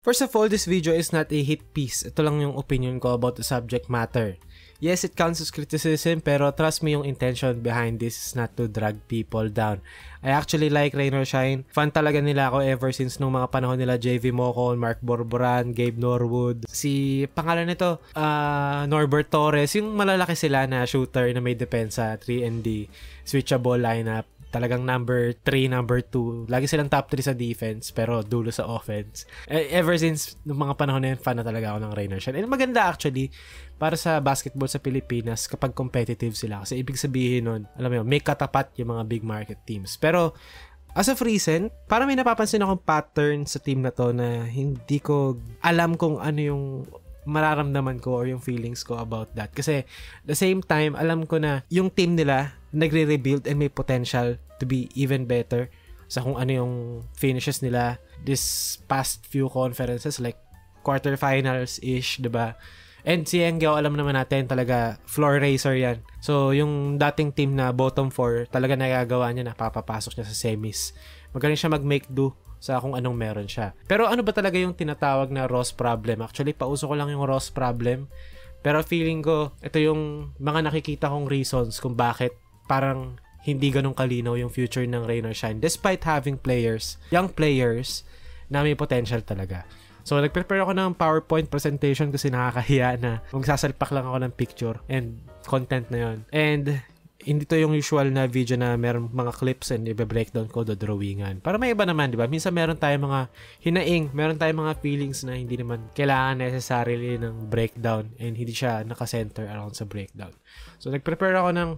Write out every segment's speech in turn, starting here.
First of all, this video is not a hit piece. Ito lang yung opinion ko about the subject matter. Yes, it counts as criticism, pero trust me, yung intention behind this is not to drag people down. I actually like Rain or Shine. Fan talaga nila ako ever since nung mga panahon nila JV Mocon, Mark Borboran, Gabe Norwood. Si pangalan nito, Norbert Torres, yung malalaki sila na shooter na may depensa, 3&D, switchable lineup. Talagang number 3, number 2. Lagi silang top 3 sa defense, pero dulo sa offense. Ever since nung mga panahon na yun, fan na talaga ako ng Rain or Shine. And maganda actually, para sa basketball sa Pilipinas kapag competitive sila. Kasi ibig sabihin nun, alam mo yun, may katapat yung mga big market teams. Pero, as of recent, parang may napapansin akong pattern sa team na to na hindi ko alam kung ano yung mararamdaman ko or yung feelings ko about that. Kasi, the same time, alam ko na yung team nila nagre-rebuild and may potential to be even better sa kung ano yung finishes nila this past few conferences like quarterfinals-ish, diba? And si Engyao, alam naman natin talaga floor racer yan. So, yung dating team na bottom 4, talaga nagagawa niya na papapasok niya sa semis. Magaling siya mag-make do sa kung anong meron siya. Pero ano ba talaga yung tinatawag na Ross problem? Actually, pauso ko lang yung Ross problem. Pero feeling ko, ito yung mga nakikita kong reasons kung bakit parang hindi ganun kalinaw yung future ng Rain or Shine despite having players, young players na may potential talaga. So, nag-prepare ako ng PowerPoint presentation kasi nakakahiya na magsasalpak lang ako ng picture and content na yon. And hindi to yung usual na video na meron mga clips and i-breakdown ko do drawingan. Para may iba naman, di ba? Minsan meron tayong mga hinaing, meron tayong mga feelings na hindi naman kailangan necessarily ng breakdown and hindi siya nakasenter around sa breakdown. So, nag-prepare ako ng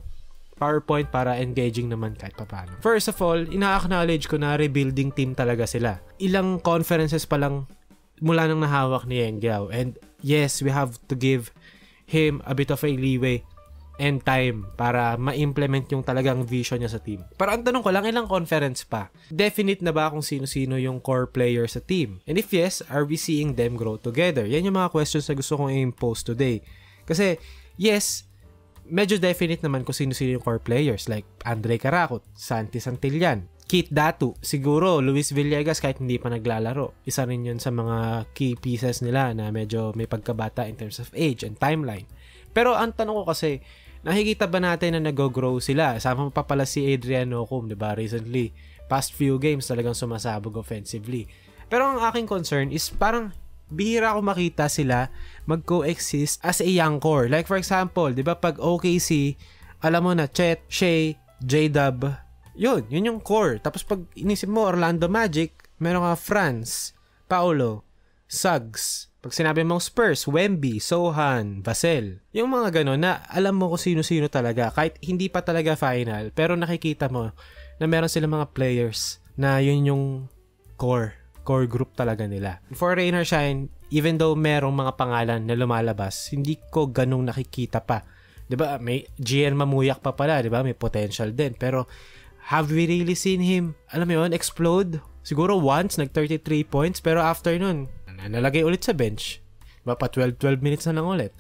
PowerPoint para engaging naman kahit papaano. First of all, ina-acknowledge ko na rebuilding team talaga sila. Ilang conferences pa lang mula nang nahawak ni Engyao. And yes, we have to give him a bit of a leeway and time para ma-implement yung talagang vision niya sa team. Pero ang tanong ko lang, ilang conference pa? Definite na ba kung sino-sino yung core player sa team? And if yes, are we seeing them grow together? Yan yung mga questions na gusto kong i-impose today. Kasi, yes, medyo definite naman kung sino-sino yung core players like Andre Caracot, Santi Santillan, Keith Datu, siguro Luis Villegas kahit hindi pa naglalaro. Isa rin yun sa mga key pieces nila na medyo may pagkabata in terms of age and timeline. Pero ang tanong ko kasi, nakikita ba natin na nag-grow sila? Sama pa pala si Adrian Nocum, diba? Recently, past few games talagang sumasabog offensively. Pero ang aking concern is parang bihira ako makita sila mag-coexist as a young core. Like for example, diba pag OKC, alam mo na, Chet, Shea, J-Dub, yun yung core. Tapos pag inisip mo Orlando Magic, meron ka Franz, Paolo, Suggs. Pag sinabi mong Spurs, Wemby, Sohan, Vassell. Yung mga gano'n na alam mo kung sino-sino talaga. Kahit hindi pa talaga final, pero nakikita mo na meron silang mga players na yun yung core group talaga nila. For Rain or Shine, even though merong mga pangalan na lumalabas, hindi ko ganung nakikita pa. 'Di ba? May GN Mamuyak pa pala, 'di ba? May potential din. Pero have we really seen him, alam mo yun, explode? Siguro once, nag-33 points, pero after nun, nalagay ulit sa bench. Diba, pa 12 minutes na lang ulit.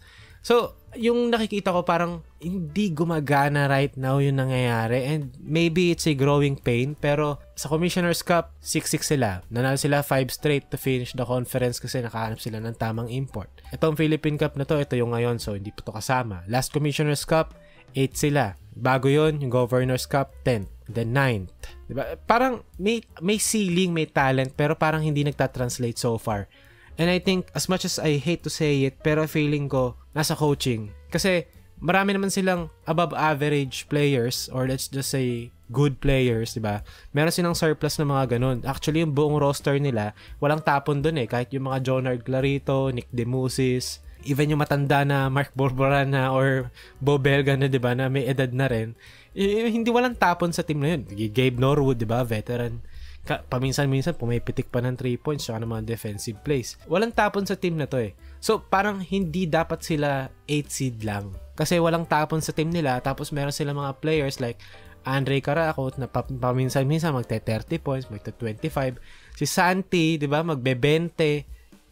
So, yung nakikita ko parang hindi gumagana right now yung nangyayari and maybe it's a growing pain, pero sa Commissioner's Cup, 6-6 sila. Nanalo sila 5 straight to finish the conference kasi nakahanap sila ng tamang import. Itong Philippine Cup na to, ito yung ngayon, so hindi pa to kasama. Last Commissioner's Cup, 8 sila. Bago yon yung Governor's Cup, 10th. Then 9th. Diba? Parang may ceiling, may talent, pero parang hindi nagtatranslate so far. And I think, as much as I hate to say it, pero feeling ko, nasa coaching. Kasi, marami naman silang above average players, or let's just say, good players, diba? Meron silang surplus na mga ganun. Actually, yung buong roster nila, walang tapon dun eh. Kahit yung mga Jonard Clarito, Nick Demusis, even yung matanda na Mark Borboran na or Bo Belga na, diba, na may edad na rin, hindi walang tapon sa team na yun. Gabe Norwood, diba, veteran. Paminsan-minsan, pumipitik pa ng 3 points saka ng mga defensive plays. Walang tapon sa team na to eh. So, parang hindi dapat sila 8 seed lang. Kasi walang tapon sa team nila, tapos meron sila mga players like Andre Caracot na paminsan-minsan magte-30 points, magte-25. Si Santi, diba, magbe-20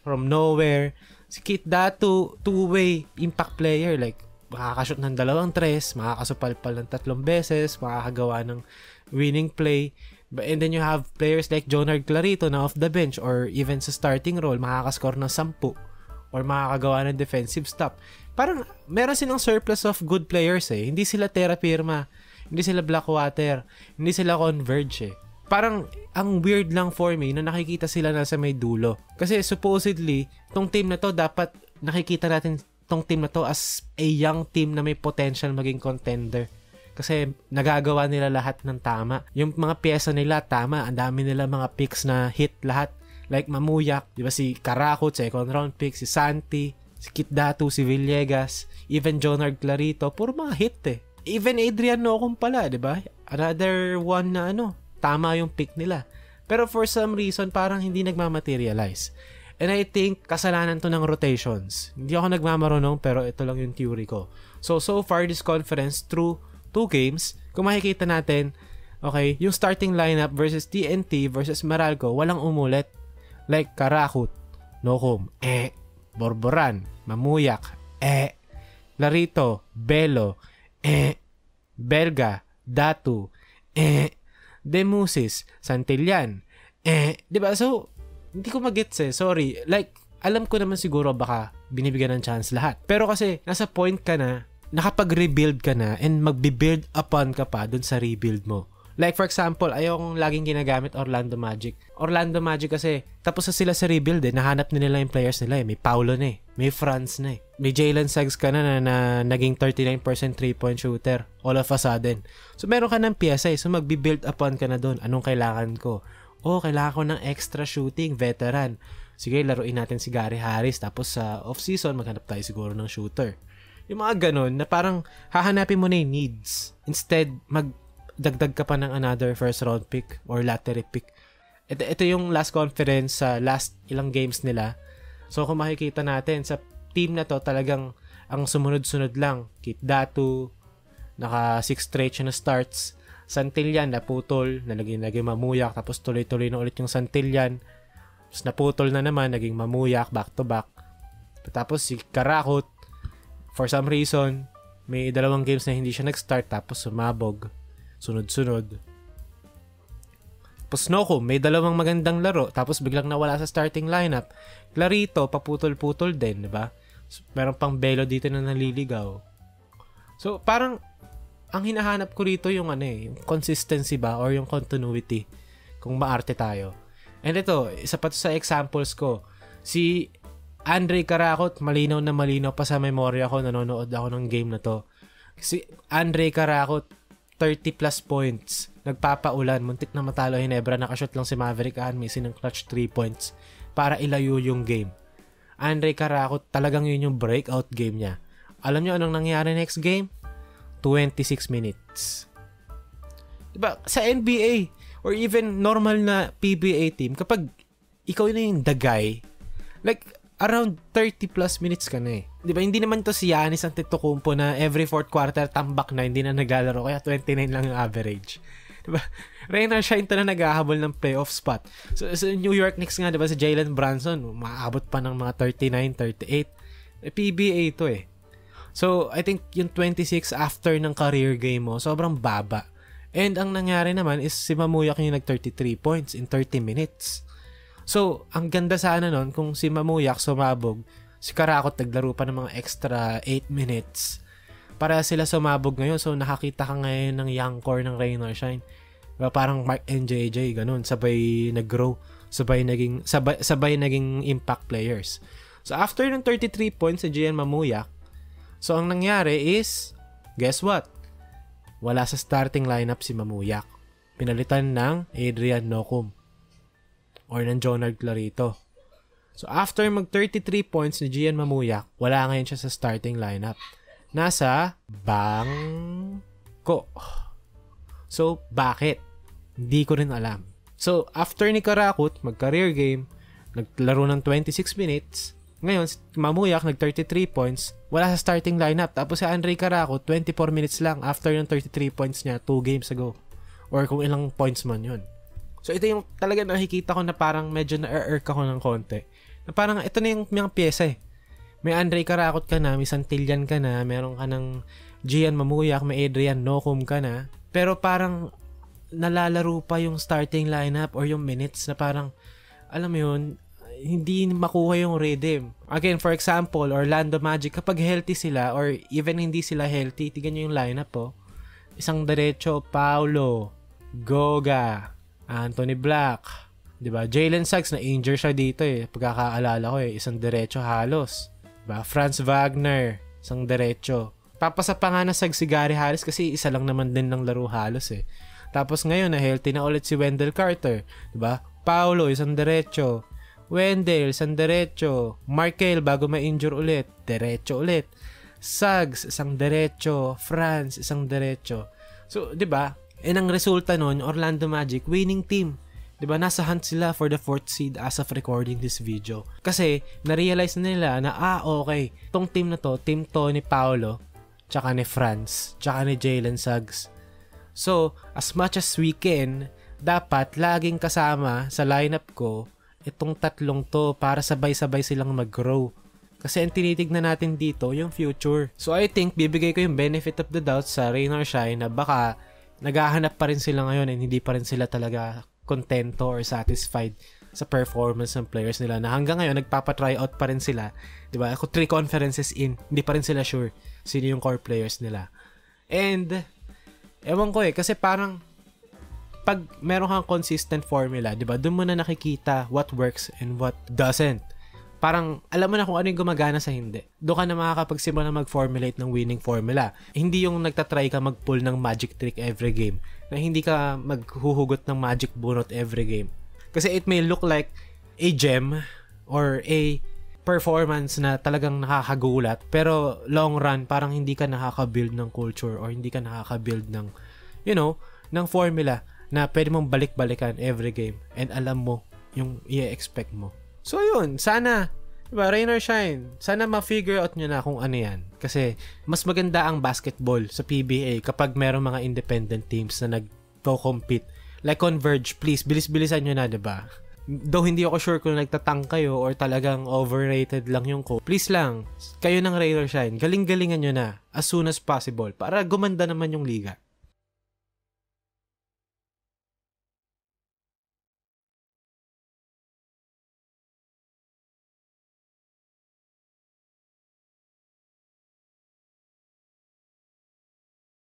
from nowhere. Si Keith Datu, two-way impact player, like makakashoot ng 2 3, makakasupalpal ng 3 beses, makakagawa ng winning play. And then you have players like Jonard Clarito na off the bench or even sa starting role, makakascore ng 10 or makakagawa ng defensive stop. Parang meron silang surplus of good players eh. Hindi sila Terra Firma, hindi sila Blackwater, hindi sila Converge eh. Parang ang weird lang for me na nakikita sila nasa may dulo. Kasi supposedly, tong team na to dapat nakikita natin tong team na to as a young team na may potential maging contender. Kasi nagagawa nila lahat ng tama. Yung mga pyesa nila, tama. Ang dami nila mga picks na hit lahat. Like Mamuyak, di ba si Karakot, second round pick, si Santi, si Kit Datu, si Villegas, even Jonard Clarito, puro mga hit eh. Even Adrian Nocum pala, di ba? Another one na tama yung pick nila. Pero for some reason, parang hindi nagmamaterialize. And I think, kasalanan to ng rotations. Hindi ako nagmamarunong, pero ito lang yung theory ko. So far this conference, through 2 games, kung makikita natin, okay, yung starting lineup versus TNT versus Meralco, walang umulit. Like Karakut, Nocum, Borboran, Mamuyak, Larito, Belo, Belga, Datu, Demusis, Santillan, diba? So, hindi ko magets sorry. Like, alam ko naman siguro baka binibigyan ng chance lahat. Pero kasi, nasa point ka na, nakapag-rebuild ka na and magbe-build upon ka pa dun sa rebuild mo. Like for example, ayokong laging ginagamit Orlando Magic. Orlando Magic kasi tapos na sila sa rebuild nahanap na nila yung players nila May Paulo na may Franz na may Jalen Suggs ka na naging 39% 3-point shooter all of a sudden. So meron ka ng pyesa so magbe-build upon ka na dun. Anong kailangan ko? Kailangan ko ng extra shooting, veteran. Sige, laruin natin si Gary Harris tapos sa off-season maghanap tayo siguro ng shooter. Yung mga ganun na parang hahanapin mo na yung needs. Instead, magdagdag ka pa ng another first round pick or lottery pick. Ito yung last conference sa last ilang games nila. So kung makikita natin sa team na to talagang ang sumunod-sunod lang. Kit Datu, naka 6 straight siya na starts. Santillan, naputol, naging Mamuyak, tapos tuloy-tuloy na ulit yung Santillan. Tapos naputol na naman, naging Mamuyak, back-to-back. Tapos si Karakot, for some reason, may 2 games na hindi siya nag-start tapos sumabog. Sunod-sunod. Tapos Nocum, may 2 magandang laro tapos biglang nawala sa starting lineup. Clarito, paputol-putol din, di ba? Meron pang Belo dito na naliligaw. So, parang ang hinahanap ko rito yung yung consistency ba or yung continuity kung maarte tayo. And ito, isa pa to sa examples ko. Si Andre Karakot, malinaw na malinaw pa sa memorya ko, nanonood ako ng game na to. Si Andre Karakot, 30 plus points. Nagpapaulan, muntik na matalo Hinebra, nakashoot lang si Maverick missing ng clutch 3 points para ilayo yung game. Andre Karakot, talagang yun yung breakout game niya. Alam niyo anong nangyari next game? 26 minutes. Diba, sa NBA or even normal na PBA team, kapag ikaw na yung the guy, like, around 30 plus minutes ka na Diba, hindi naman to si Giannis Antetokounmpo na every fourth quarter tambak na, hindi na naglalaro, kaya 29 lang yung average. Diba? Rainer Shine to na naghahabol ng playoff spot. So New York Knicks nga, diba, si Jalen Brunson, maabot pa ng mga 39, 38. PBA to So, I think yung 26 after ng career game mo, sobrang baba. And ang nangyari naman is si Mamuyak yung nag-33 points in 30 minutes. So, ang ganda sana nun kung si Mamuyak sumabog, si Karakot naglaro pa ng mga extra 8 minutes para sila sumabog ngayon. So, nakakita ka ngayon ng young core ng Rain or Shine. Diba, parang Mark and JJ, ganun. Sabay nag-grow. Sabay naging impact players. So, after ng 33 points si Gian Mamuyak, so, ang nangyari is, guess what? Wala sa starting lineup si Mamuyak. Pinalitan ng Adrian Nocum or ng Jonard Clarito. So, after mag-33 points ni Gian Mamuyak, wala ngayon siya sa starting lineup. Nasa bangko. So, bakit? Hindi ko rin alam. So, after ni Karakot, mag-career game, naglaro ng 26 minutes, ngayon, si Mamuyak nag-33 points, wala sa starting lineup. Tapos si Andre Karakot, 24 minutes lang after yung 33 points niya 2 games ago. Or kung ilang points man yun. So, ito yung talaga nakikita ko na parang medyo na-irk ako ng konti. Na parang ito na yung mga pyesa May Andre Karakot ka na, may Santillan ka na, meron ka ng Gian Mamuyak, may Adrian Nocum ka na. Pero parang nalalaro pa yung starting lineup or yung minutes na parang, alam mo yun, hindi makuha yung rhythm. Again, for example, Orlando Magic, kapag healthy sila or even hindi sila healthy, tignan nyo yung lineup po. Isang derecho, Paolo, Goga, Anthony Black, diba? Jalen Suggs, na-injure siya dito pagkakaalala ko isang derecho halos. Diba? Franz Wagner, isang derecho. Papasa pa nga na Suggs si Gary Harris kasi isa lang naman din ng laro halos Tapos ngayon, na healthy na ulit si Wendell Carter. Diba? Paolo, isang derecho. Wendell, isang derecho. Markel, bago ma-injure ulit, derecho ulit. Suggs, isang derecho. Franz, isang derecho. So, di ba? Ang resulta nun, Orlando Magic, winning team. Di ba? Nasa hunt sila for the 4th seed as of recording this video. Kasi, na-realize nila na, okay, tong team na to, team to ni Paolo, tsaka ni Franz, tsaka ni Jalen Suggs. So, as much as we can, dapat laging kasama sa lineup ko itong tatlong to para sabay-sabay silang mag-grow. Kasi ang tinitignan natin dito, yung future. So I think, bibigay ko yung benefit of the doubt sa Rain or Shine na baka naghahanap pa rin sila ngayon and hindi pa rin sila talaga kontento or satisfied sa performance ng players nila na hanggang ngayon nagpapa-try out pa rin sila. Diba? Ako 3 conferences in, hindi pa rin sila sure sino yung core players nila. And, ewan ko kasi parang pag meron kang consistent formula, 'di ba? Doon mo na nakikita what works and what doesn't. Parang alam mo na kung ano yung gumagana sa hindi. Doon ka na makakapagsimula na mag-formulate ng winning formula. Hindi yung nagtatry ka mag-pull ng magic trick every game. Na hindi ka maghuhugot ng magic bunot every game. Kasi it may look like a gem or a performance na talagang nakakagulat, pero long run parang hindi ka nakaka-build ng culture or hindi ka nakaka-build ng ng formula na pwede mong balik-balikan every game and alam mo yung i-expect mo. So yun, sana, diba, Rain or Shine, sana ma-figure out nyo na kung ano yan. Kasi mas maganda ang basketball sa PBA kapag meron mga independent teams na nag-compete. Like Converge, please, bilis-bilisan nyo na, diba? Though hindi ako sure kung nagtatang kayo or talagang overrated lang yung code. Please lang, kayo ng Rain or Shine, galing-galingan nyo na as soon as possible para gumanda naman yung liga.